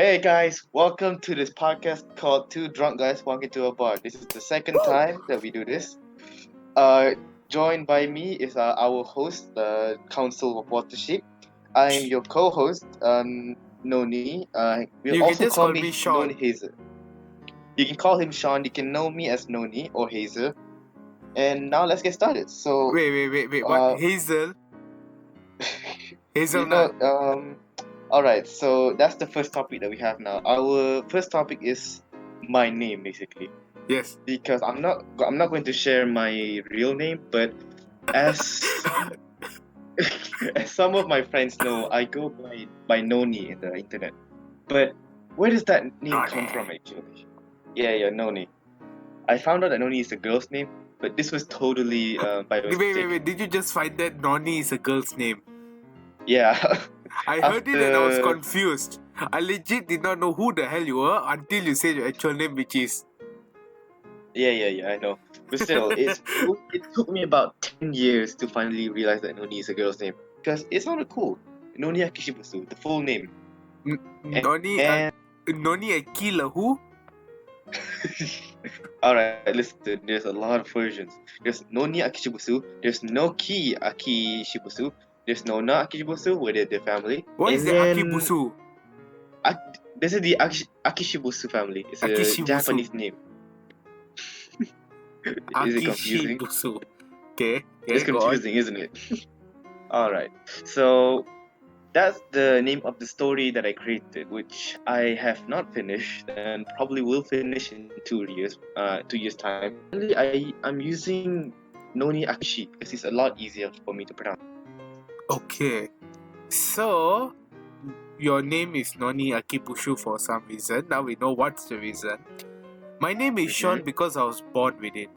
Hey guys, welcome to this podcast called Two Drunk Guys Walk Into a Bar. This is the second time that we do this. Joined by me is our host, Council of Watership. I am your co-host, Noni. We'll You can also just call call me me Sean. Noni Hazel. You can call him Sean. You can know me as Noni or Hazel. And now let's get started. So, Wait. What? Hazel? Hazelnut? Alright, so that's the first topic that we have now. Our first topic is my name, basically. Yes. Because I'm not going to share my real name, but as as some of my friends know, I go by Noni in the internet. But where does that name come from, actually? Yeah, Noni. I found out that Noni is a girl's name, but this was totally by mistake. Wait. Did you just find that Noni is a girl's name? Yeah. I heard it and I was confused. I legit did not know who the hell you were until you said your actual name, which is... Yeah, I know. But still, it took me about 10 years to finally realize that Noni is a girl's name. Because it sounded cool. Noni Akishibasu, the full name. Noni Akila who? Alright, listen, there's a lot of versions. There's Noni Akishibasu, there's Noki Akishibasu, there's Nona Akishibasu, where they're the family. What is the Akibusu? This is the Akishibusu family. It's a Akishibusu. Japanese name. Is it confusing? Akishibusu. Okay, it's confusing, isn't it? Alright, so that's the name of the story that I created, which I have not finished and probably will finish in 2 years. 2 years time. I'm using Noni Akishi because it's a lot easier for me to pronounce. Okay, so your name is Noni Akibushu for some reason. Now we know what's the reason. My name is Sean because I was born with it.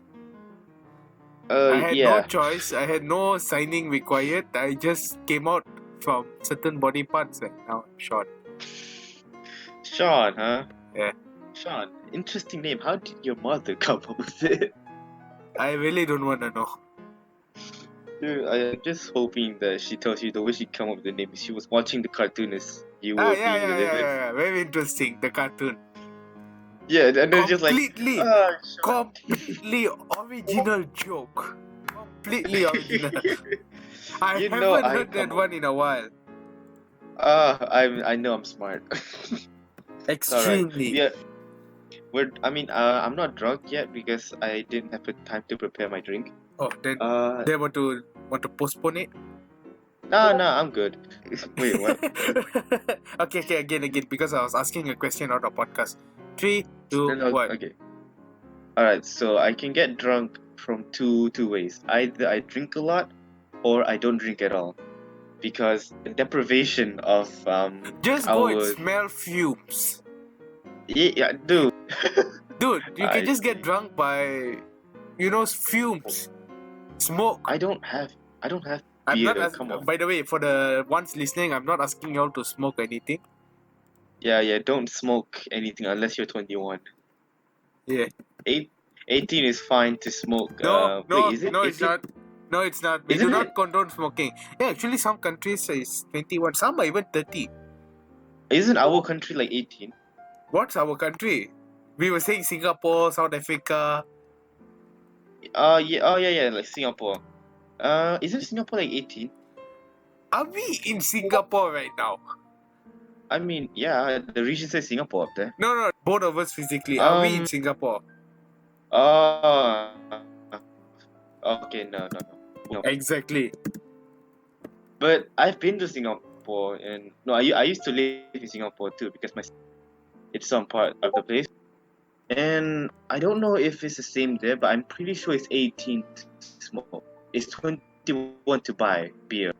I had no choice. I had no signing required. I just came out from certain body parts and now I'm Sean. Sean, huh? Yeah. Sean, interesting name. How did your mother come up with it? I really don't want to know. Dude, I'm just hoping that she tells you the way she came up with the name. She was watching the cartoon as you were being delivered. Yeah. Very interesting, the cartoon. Yeah, and then just like... Completely original joke. Completely original. I haven't heard that one in a while. I know I'm smart. Extremely. Yeah. I'm not drunk yet because I didn't have the time to prepare my drink. Oh, then they want to postpone it? No, I'm good. Wait, what? Okay, again, because I was asking a question on the podcast. 3, 2, 1. Okay. Alright, so I can get drunk from two ways. Either I drink a lot or I don't drink at all. Because the deprivation of just go and smell fumes. Yeah, dude. Dude, you can just get drunk by fumes. Smoke. I don't have beer. I'm not by the way, for the ones listening, I'm not asking y'all to smoke anything. Yeah, don't smoke anything unless you're 21. Yeah. 18 is fine to smoke. No, wait, is it? No, it's not. No, it's not. We do not condone smoking. Yeah, actually, some countries is 21. Some are even 30. Isn't our country like 18? What's our country? We were saying Singapore, South Africa. Yeah, like Singapore. Isn't Singapore like 18? Are we in Singapore right now? I mean, yeah, the region says Singapore up there. No, both of us physically. Are we in Singapore? Okay, no. Exactly. But I've been to Singapore and I used to live in Singapore too because it's some part of the place. And I don't know if it's the same there, but I'm pretty sure it's 18 to smoke. It's 21 to buy beer.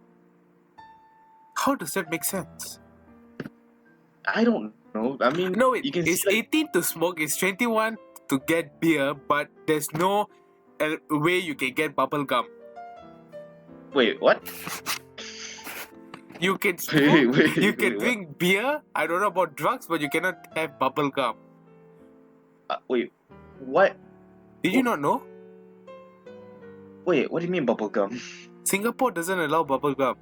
How does that make sense? I don't know. I mean, no, it's 18 to smoke, it's 21 to get beer, but there's no way you can get bubble gum. Wait, what? You can smoke, you can drink beer. I don't know about drugs, but you cannot have bubble gum. Wait, what? Did you not know? Wait, what do you mean bubble gum? Singapore doesn't allow bubble gum.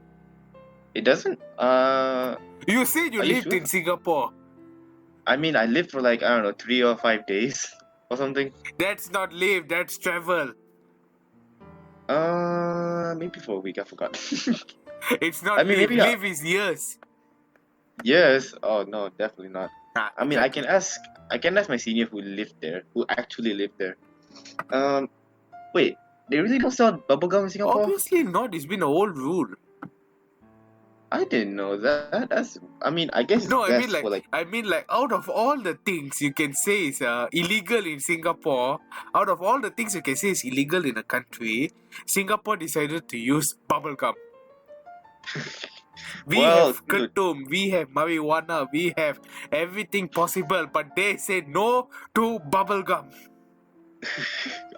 It doesn't? You said you lived in Singapore. I mean, I lived for like, I don't know, 3 or 5 days or something. That's not live, that's travel. Maybe for a week, I forgot. It's not I mean, live. maybe, Live is years. yes. Oh, no, definitely not. I mean, Exactly. I can ask my senior who lived there, who actually lived there. Um, Wait, they really don't sell bubblegum in Singapore? Obviously not. It's been a old rule. I didn't know that. I mean, I guess it's No, best for like, I mean like out of all the things you can say is illegal in Singapore, out of all the things you can say is illegal in a country, Singapore decided to use bubble gum. We well, have dude, ketum, we have marijuana, we have everything possible, but they say no to bubble gum.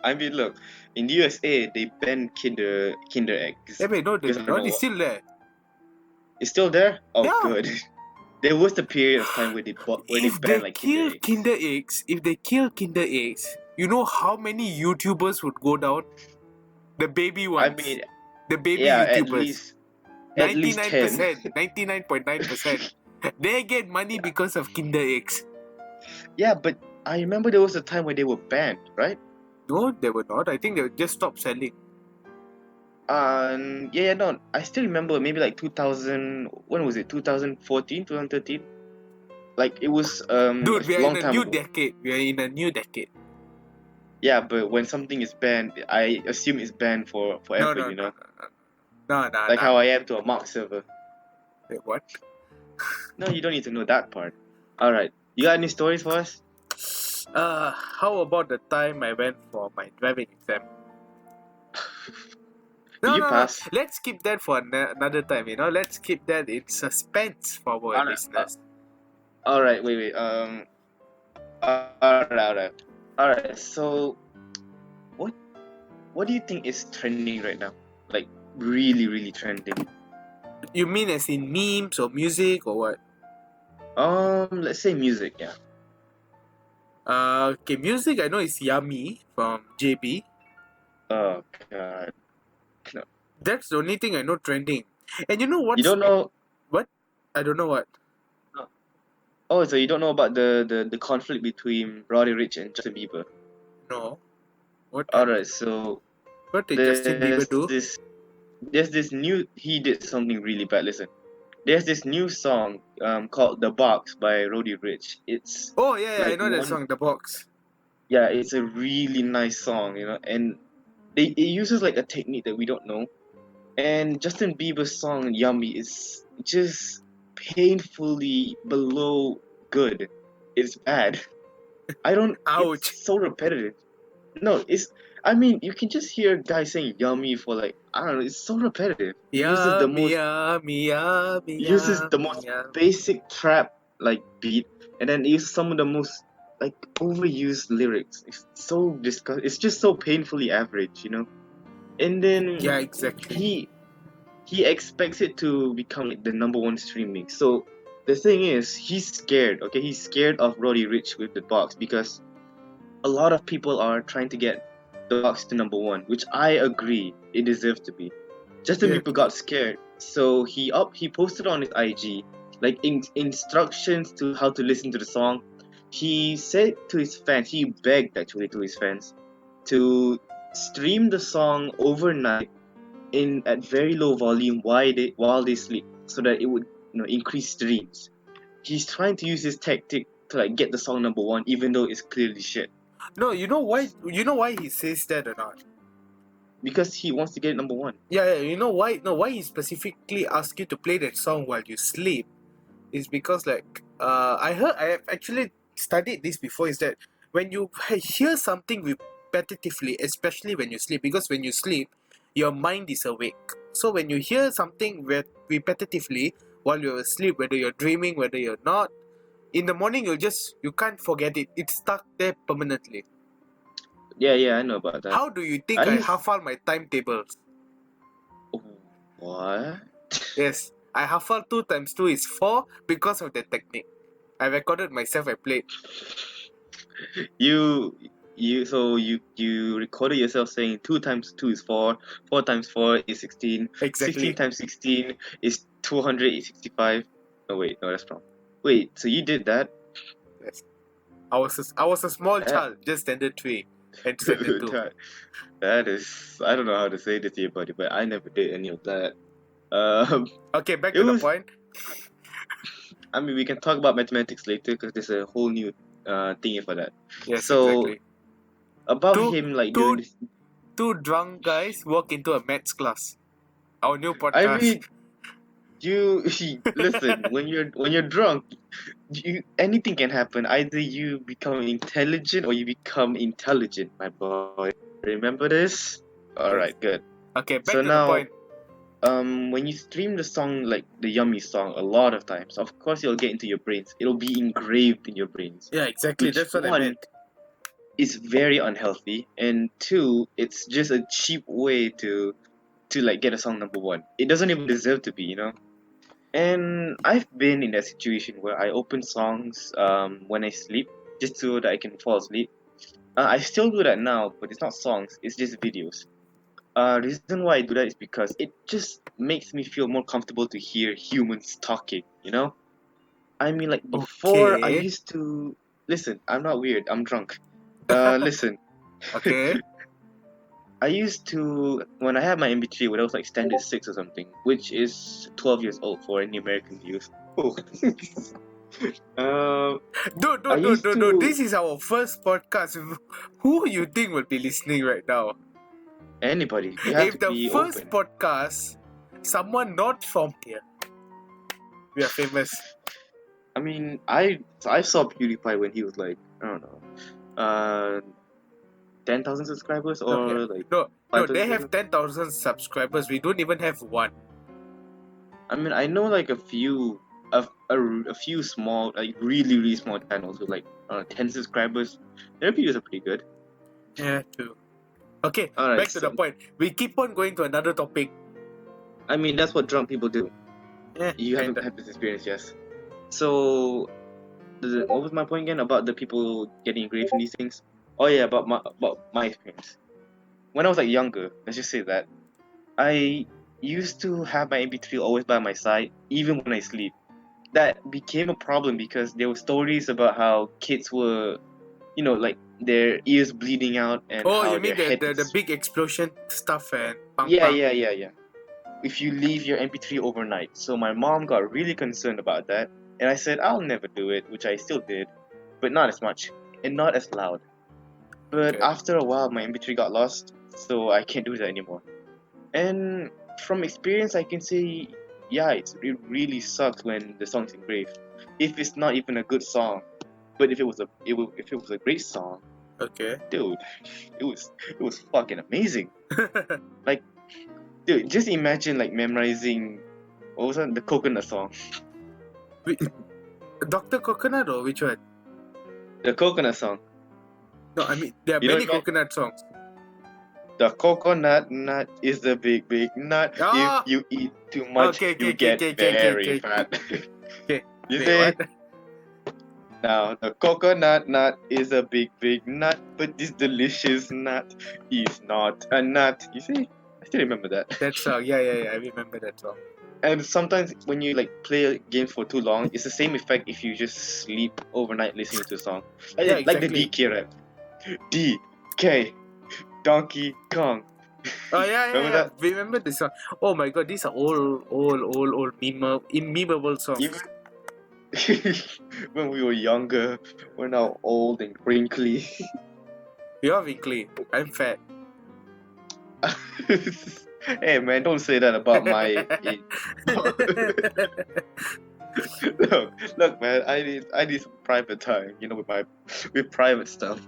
I mean, look, in the USA, they banned Kinder eggs. Hey, wait, no, they Because I did don't not. know It's what. still there. It's still there? Oh, Yeah. good. There was the period of time where they If banned they like Kinder kill eggs. Kinder eggs, you know how many YouTubers would go down? The baby I ones. mean, The baby yeah, YouTubers. at least 10. 99%. 99.9%. They get money because of Kinder eggs. Yeah, but I remember there was a time where they were banned, right? No, they were not. I think they just stopped selling. Yeah, no, I still remember maybe like 2000, when was it? 2014, 2013? Like it was Dude, we a are in long a time new ago. decade. We are in a new decade. Yeah, but when something is banned, I assume it's banned for No, forever, no, you no, no, know? no. No, no, Like no. how I am to a Mark server. Wait, what? No, you don't need to know that part. Alright. You got any stories for us? How about the time I went for my driving exam? Did No, you no, no. pass? Let's keep that for another time. Let's keep that in suspense for our Alright, listeners. alright, wait. Alright, so what what do you think is trending right now? Like really, really trending. You mean as in memes or music or what? Let's say music, yeah. Okay, music I know is Yummy from JB. Oh god. That's the only thing I know trending. And you know You what's don't know. what? I don't know what. Oh, so you don't know about the conflict between Roddy Ricch and Justin Bieber? No. What Alright, happened? so What did Justin Bieber there's do? this there's this new he did something really bad. Listen, there's this new song called "The Box" by Roddy Ricch. It's Oh yeah, I like know that one song, The Box. yeah, it's a really nice song, you know, and it uses like a technique that we don't know. And Justin Bieber's song "Yummy" is just painfully below good. It's bad. I don't. Ouch. It's so repetitive. No, it's. I mean, you can just hear guys saying "yummy" for like I don't know. It's so repetitive. Yummy, yummy, yummy, Uses the yummy, most yummy. basic trap like beat, and then uses some of the most like overused lyrics. It's so It's just so painfully average, you know. And then Yeah, exactly. he expects it to become like the number one streaming. So the thing is, he's scared. Okay, he's scared of Roddy Ricch with the box because a lot of people are trying to get the box to number one, which I agree it deserves to be. Justin Yeah. Bieber got scared, so he posted on his IG like instructions to how to listen to the song. He said to his fans, he begged actually to his fans to stream the song overnight in at very low volume while they sleep, so that it would increase streams. He's trying to use this tactic to like get the song number one, even though it's clearly shit. No, you know why? You know why he says that or not? Because he wants to get number one. Yeah, you know why? No, why he specifically asked you to play that song while you sleep is because like I have actually studied this before. Is that when you hear something repetitively, especially when you sleep, because when you sleep, your mind is awake. So when you hear something repetitively while you're asleep, whether you're dreaming, whether you're not, in the morning you can't forget it. It's stuck there permanently. Yeah, I know about that. How do you think I I used huffle my timetables? what? Yes, I huffle 2 times 2 is 4 because of that technique. I recorded myself, I played. You recorded yourself saying 2 times 2 is 4, 4 times 4 is 16, 16 Exactly. times 16 is 265. Oh wait, no, that's wrong. Wait, so you did that? best. I was a small child, just standard 3 and standard 2. That is, I don't know how to say this to you, buddy, but I never did any of that. Um, Okay, back it to the was. point. I mean, we can talk about mathematics later because there's a whole new thing for that. Yes, So exactly. about Two, him, like two, doing this, two drunk guys walk into a maths class. Our new podcast. I mean, you listen when you're drunk, anything can happen. Either you become intelligent or you become intelligent, my boy. Remember this? All right, good. Okay, back So to the now, point. when you stream the song, like the Yummy song, a lot of times, of course it'll get into your brains. It'll be engraved in your brains. Yeah, exactly. Which That's what I one meant. is very unhealthy, and two, it's just a cheap way to like get a song number one. It doesn't even deserve to be, you know. And I've been in that situation where I open songs when I sleep just so that I can fall asleep. I still do that now, but it's not songs, it's just videos. Reason why I do that is because it just makes me feel more comfortable to hear humans talking, you know? I mean, like before I Okay. used to listen, I'm not weird, I'm drunk. Listen, Okay. I used to, when I had my MP3 when I was like standard 6 or something, which is 12 years old for any American youth. Oh. I used Dude. to, This is our first podcast. Who you think will be listening right now? anybody, you have If to the be first open. podcast, someone not from here, we are famous. I mean, I saw PewDiePie when he was like, I don't know, 10,000 subscribers or like No, 5,000 they have subscribers. 10,000 subscribers. We don't even have one. I mean, I know like a few small, like really small channels with like 10 subscribers. Their videos are pretty good. Yeah, true. Okay, Alright, back to the point. We keep on going to another topic. I mean, that's what drunk people do. You haven't had this experience, yes. So, what was my point again about the people getting engraved in these things? Oh yeah, about my experience. When I was like younger, let's just say that, I used to have my MP3 always by my side, even when I sleep. That became a problem because there were stories about how kids were, you know, like their ears bleeding out and Oh, how you mean their head the big explosion stuff and pang yeah, pang. if you leave your MP3 overnight. So my mom got really concerned about that, and I said I'll never do it, which I still did, but not as much and not as loud. But Okay. after a while, my MP3 got lost, so I can't do that anymore. And from experience, I can say, yeah, it really sucks when the song's engraved. If it's not even a good song, but if it was a great song, Okay. dude, it was fucking amazing. Like, dude, just imagine like memorizing what was that, the coconut song. Dr. Coconut or which one? The coconut song. No, I mean there are You know many what I mean? coconut songs. The coconut nut is the big nut. Ah! If you eat too much, Okay, you get very fat. Okay. You Wait, see? what? Now the coconut nut is a big nut, but this delicious nut is not a nut. You see? I still remember that. That song, yeah, I remember that song. And sometimes when you like play games for too long, it's the same effect if you just sleep overnight listening to a song. Like, Yeah, like the exactly. DK rap. DK Donkey Kong. Oh yeah, Remember that? Remember this song? Oh my god, these are old memeable songs. Even when we were younger, we're now old and wrinkly. You're wrinkly. I'm fat. Hey man, don't say that about my age. look, man. I need some private time, you know, with private stuff.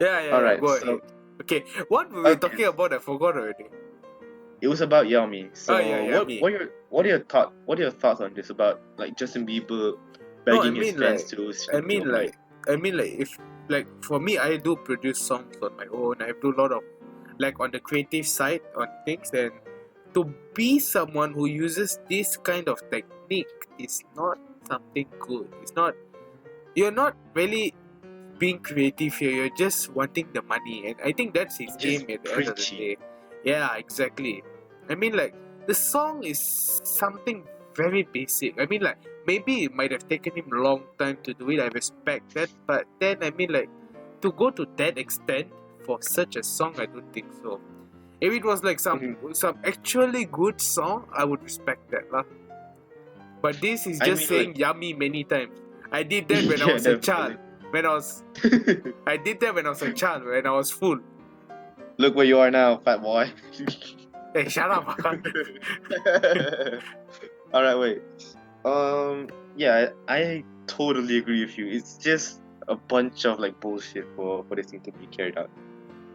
Yeah. Alright, Go so ahead. Okay, what were we talking about? I forgot already. it was about Yummy. So Yummy. what are your thoughts on this about like Justin Bieber begging his fans to I mean like if like for me, I do produce songs on my own. I do a lot of like on the creative side on things, and to be someone who uses this kind of technique is not something good. It's not. You're not really being creative here. You're just wanting the money, and I think that's his just aim at the end of the day. Yeah, exactly. I mean, like the song is something very basic. I mean, like maybe it might have taken him a long time to do it. I respect that, but then I mean, like, to go to that extent for such a song, I don't think so. If it was like some actually good song, I would respect that, lah. But this is I just mean, saying like, yummy many times. I did that when I yeah, was a child. definitely. I did that when I was a child, when I was full. Look where you are now, fat boy. Hey, shut up. All right, wait. Yeah, I totally agree with you. It's just a bunch of like bullshit for this thing to be carried out.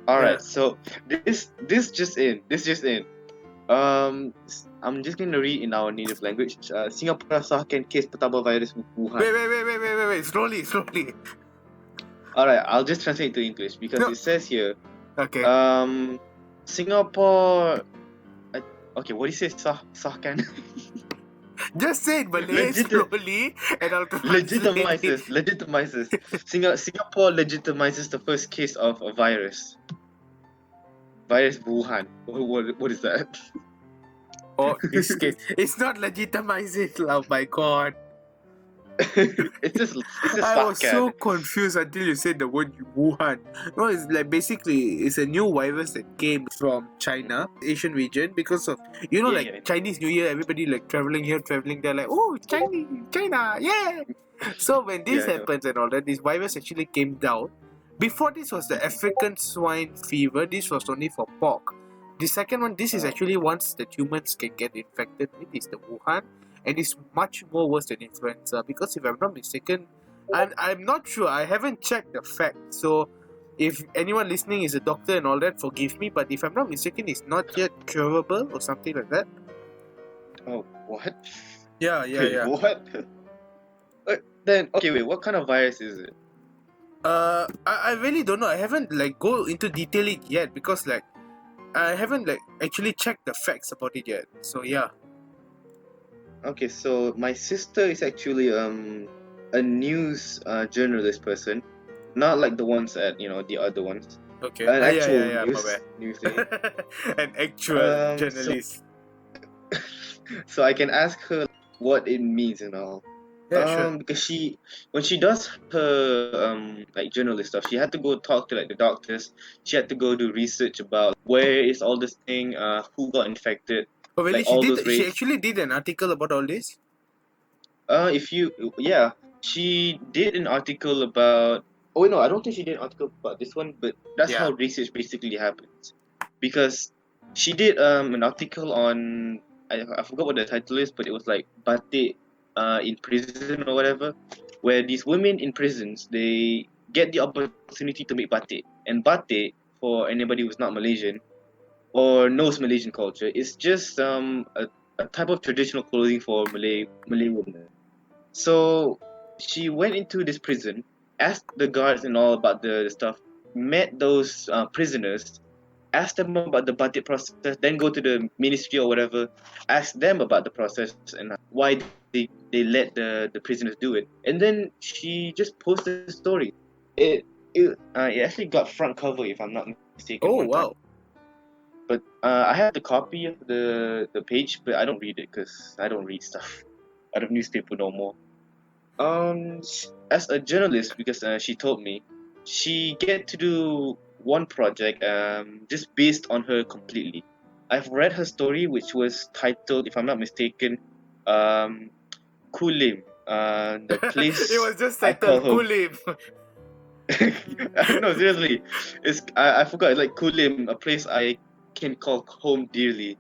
All right, Yeah. so this just in. I'm just gonna read in our native language. Singapore sahkan kes pertama virus Wuhan. Wait. Slowly. All right, I'll just translate to English because No. it says here. Okay. Singapore. Okay, what do you say? Sahkan. Just say it Malay slowly and I'll translate it. Legitimizes. Singapore legitimizes the first case of a virus. Virus Wuhan. What is that? Oh, this case. It's not legitimizing, oh my god. it's just I was Sahkan. so confused until you said the word Wuhan. No, it's like basically it's a new virus that came from China, Asian region, because of Chinese New Year, everybody like traveling here, traveling there, like China, yeah. So when this happens and all that, this virus actually came down. Before this was the African swine fever. This was only for pork. The second one, this is actually once that humans can get infected with, is the Wuhan. And it's much more worse than influenza because if I'm not mistaken, I'm not sure, I haven't checked the fact. So if anyone listening is a doctor and all that, forgive me, but if I'm not mistaken, it's not yet curable or something like that. Oh, what? Yeah. What? Then, okay, wait, what kind of virus is it? I really don't know. I haven't like go into detail it yet because like I haven't like actually checked the facts about it yet. So yeah. Okay, so my sister is actually a news journalist person, not like the ones at the other ones. Okay. An actual news thing. An actual journalist. So I can ask her what it means and all. Yeah, sure. Because when she does her like journalist stuff, she had to go talk to like the doctors. She had to go do research about where is all this thing, who got infected. Oh, really? Like She actually did an article about all this? She did an article about. Oh no, I don't think she did an article about this one, but that's how research basically happens. Because she did an article on I forgot what the title is, but it was like batik in prison or whatever, where these women in prisons they get the opportunity to make batik, and batik for anybody who's not Malaysian or knows Malaysian culture is just a type of traditional clothing for Malay women. So she went into this prison, asked the guards and all about the stuff, met those prisoners, asked them about the batik process, then go to the ministry or whatever, ask them about the process and why they let the prisoners do it. And then she just posted the story. It actually got front cover if I'm not mistaken. Oh wow. But I have the copy of the page, but I don't read it because I don't read stuff out of newspaper no more. As a journalist, because she told me, she get to do one project just based on her completely. I've read her story, which was titled, if I'm not mistaken, Kulim. The place. It was just titled Kulim. No, seriously, I forgot. It's like Kulim, a place I can call home dearly.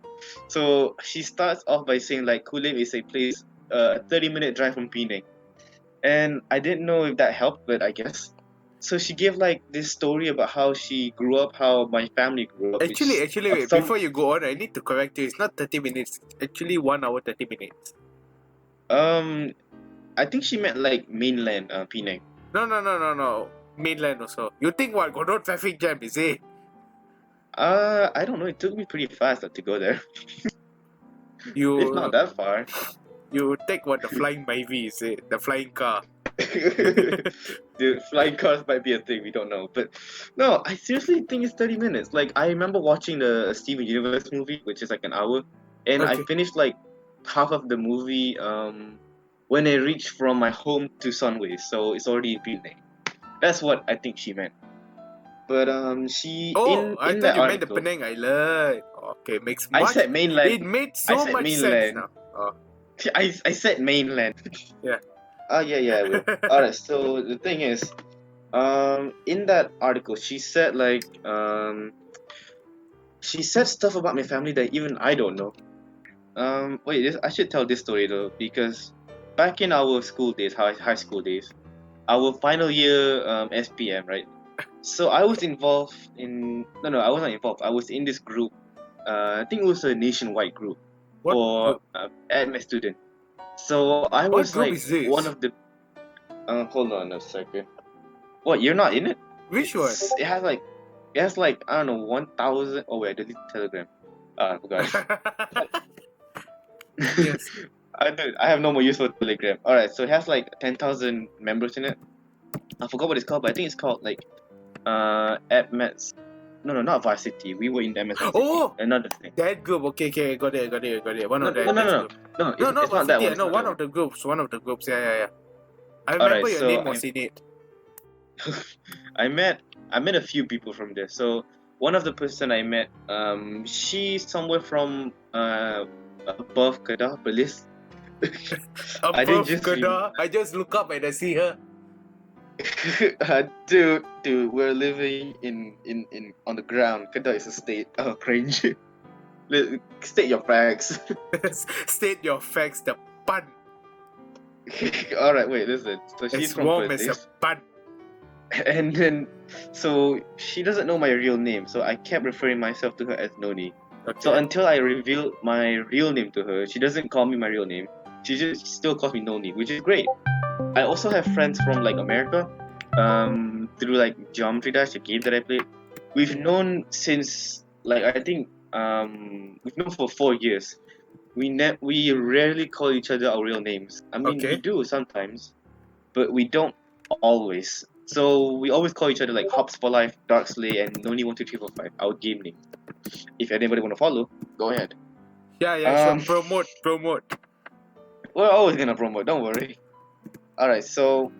So she starts off by saying like Kulim is a place, a 30-minute drive from Penang. And I didn't know if that helped, but I guess. So she gave like this story about how she grew up, how my family grew up. Actually, wait, before you go on, I need to correct you. It's not 30 minutes. It's actually 1 hour, 30 minutes. I think she meant like mainland Penang. No. Mainland also. You think what? Got no traffic jam, is it? I don't know. It took me pretty fast to go there. It's not that far. You take what, the flying Myvi, is it? The flying car. Dude, flying cars might be a thing, we don't know. But no, I seriously think it's 30 minutes. Like, I remember watching the Steven Universe movie, which is like an hour, and I finished like half of the movie when I reach from my home to Sunway, so it's already Penang. That's what I think she meant. But she Oh, I in thought that you meant the article, Penang Island. Okay, makes I much. said mainland. It made I so said much sense mainland. now. Oh, I said mainland. yeah. Oh yeah, I will. All right. So the thing is, in that article, she said she said stuff about my family that even I don't know. Wait, I should tell this story though, because back in our school days, high school days, our final year SPM, right? So I was involved in no, I was not involved. I was in this group. I think it was a nationwide group What for group? AdMed student. So I What was group like is this? one of the. Hold on a second. What? You're not in it? Which one? It has like I don't know 1,000. Oh wait, I deleted Telegram. I forgot. Yes. I have no more use for Telegram. All right, so it has like 10,000 members in it. I forgot what it's called, but I think it's called like AdMeds. No, not Varsity. We were in the MS Varsity. Oh! Another thing. That group. Okay, got it. One No, of the no, no, admins no, group. no. No, not It's not that Varsity. one. I It's know not one that of the groups. One of the groups. Yeah. I All remember right, your so name was in it. I met a few people from there. So one of the person I met, she's somewhere from above Kedah, Belize. I didn't Above just Kedah, I just look up and I see her. dude, we're living in on the ground. Kedah is a state. Oh, cringe. State your facts. State your facts, the pun. All right, wait, listen. So she's As from warm as a Perth, pun. and then so she doesn't know my real name, so I kept referring myself to her as Noni. Okay. So until I revealed my real name to her, she doesn't call me my real name. She just still calls me Noni, which is great. I also have friends from like America, through like Geometry Dash, the game that I played. We've known since like I think we've known for 4 years. We rarely call each other our real names. I mean, we Okay. do sometimes, but we don't always. So we always call each other like Hops for Life, Dark Slay, and Noni12345. Our game name. If anybody want to follow, go ahead. Yeah, sure. Promote. We're always gonna promote. Don't worry. All right. So,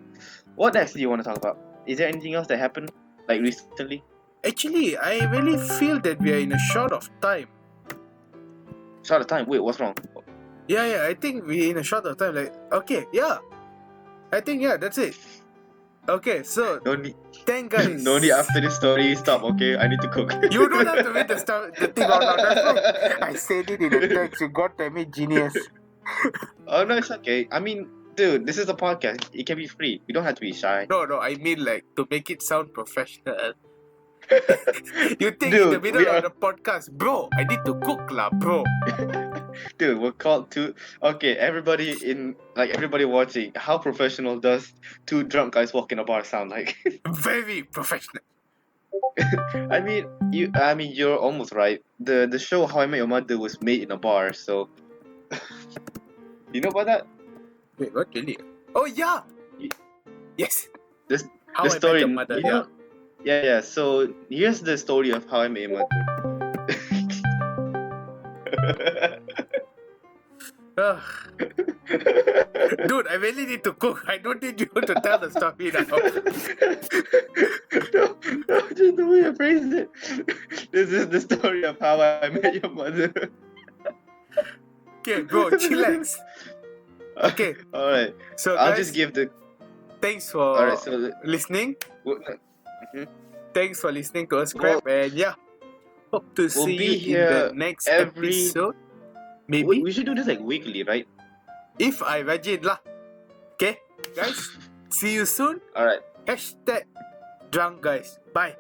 what next do you want to talk about? Is there anything else that happened like recently? Actually, I really feel that we are in a short of time. Short of time. Wait, what's wrong? Yeah, I think we're in a short of time. Like, okay, yeah. I think, yeah, that's it. Okay, so, No need. thank guys. No need after this story. Stop. Okay, I need to cook. You don't have to read the thing out loud. That's wrong. I said it in the text. You got to me, genius. Oh no, it's okay. I mean, dude, this is a podcast. It can be free. You don't have to be shy. No, I mean like to make it sound professional. You think Dude, in the middle we of are- the podcast, bro, I need to cook lah, bro. Dude, we're called two. Okay, everybody watching. How professional does two drunk guys walk in a bar sound like? Very professional. I mean, you're almost right. The show How I Met Your Mother was made in a bar, so you know about that? Wait, what really? Oh yeah. Y- Yes. This How the I story. Met Your Mother. You know- yeah. So here's the story of How I Met Your Mother. Ugh. Dude, I really need to cook. I don't need you to tell the story now. No, just the way I phrased it. This is the story of How I Met Your Mother. Okay, bro, chillax. Okay. All right. So I'll guys, just give the. thanks for All right. So. listening. Mhm. Thanks for listening to us, crap, and yeah, hope to We'll see be you in here the next every- episode. Maybe We should do this like weekly, right? if I rajin lah. Okay, guys, see you soon. All right. #drunk guys. Bye.